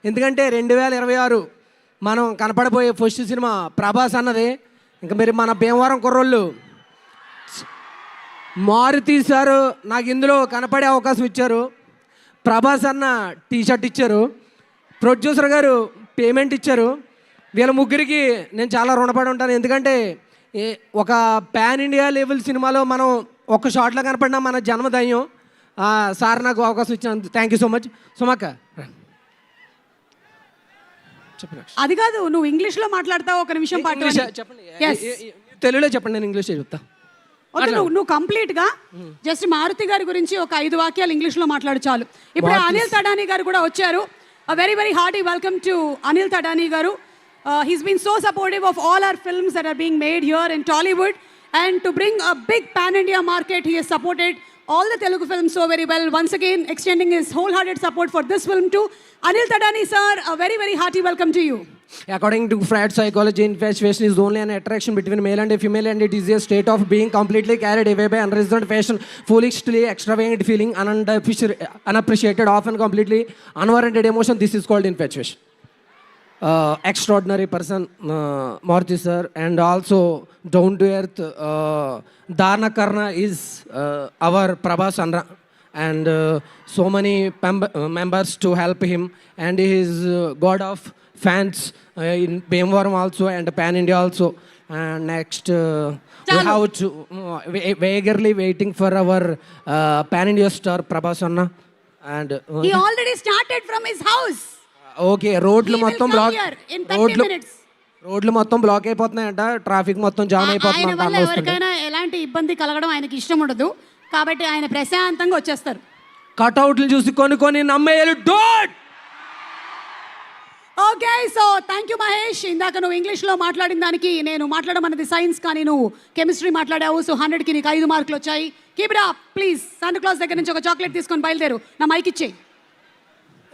ఎందుకంటే 2026 మనం కనపడబోయే first cinema Prabhas అన్నది. ఇంకా మీరు మన భీమవరం కుర్రోళ్ళు మారుతి సారు నాకు ఇందులో కనపడే అవకాశం ఇచ్చారు. ప్రభాస్ అన్న టీషర్ట్ ఇచ్చారు. ప్రొడ్యూసర్ గారు పేమెంట్ ఇచ్చారు. వీళ్ళ ముగ్గురికి నేను చాలా రుణపడి ఉంటాను. ఎందుకంటే ఒక పాన్ ఇండియా లెవెల్ సినిమాలో మనం ఒక షాట్లో కనపడినా మన జన్మధన్యం. సార్ నాకు అవకాశం ఇచ్చిన థ్యాంక్ యూ సో మచ్. సుమక్క చెప్పండి. అది కాదు, నువ్వు ఇంగ్లీష్లో మాట్లాడతావు. ఒక నిమిషం పాటు చెప్పండి. తెలుగులో చెప్పండి, నేను ఇంగ్లీష్ చెప్తా. నువ్వు కంప్లీట్గా జస్ట్ మారుతి గారి గురించి ఒక 5 వాక్యాలు ఇంగ్లీష్లో మాట్లాడు చాలు. ఇప్పుడు అనిల్ తడానీ గారు కూడా వచ్చారు. Very very hearty welcome to Anil Thadani గారు. He's been so supportive of all our films that are being made here in Tollywood, and to bring a big pan-India market, he has supported all the Telugu films so very well. Once again, extending his wholehearted support for this film too. Anil Tadani sir, a very very hearty welcome to you. According to Freud psychology, infatuation is only an attraction between male and a female, and it is a state of being completely carried away by unreasoned passion, foolishly extravagant feeling, unappreciated, often completely unwarranted emotion. This is called infatuation. Extraordinary person, Maruti sir, and also down to earth. Dharna Karna is our Prabhas Andra, and so many members to help him, and he is god of fans in Bhimavaram also and Pan India also. And next we have to eagerly waiting for our Pan India star Prabhas Anna, and he already started from his house. Okay, రోడ్లు మొత్తం black అయిపోతున్నాయంట. Traffic మొత్తం jam అయిపోతుంది. ఎవరికైనా ఎలాంటి ఇబ్బంది కలగడం ఆయనకి ఇష్టం ఉండదు, కాబట్టి ఆయన ప్రశాంతంగా వచ్చేస్తారు. కట్అవుట్లు చూసి కొన్ని నమ్మేయాలి. Don't. Okay, so thank you Mahesh. ఇందాక నువ్వు ఇంగ్లీష్లో మాట్లాడిన దానికి నేను మాట్లాడమన్నది సైన్స్, కానీ నువ్వు కెమిస్ట్రీ మాట్లాడావు. సో 100కి నీకు 5 మార్కులు వచ్చాయి. Keep it up please. Santa Claus దగ్గర నుంచి ఒక చాక్లెట్ తీసుకొని బయలుదేరు. నా మైక్ ఇచ్చేయి.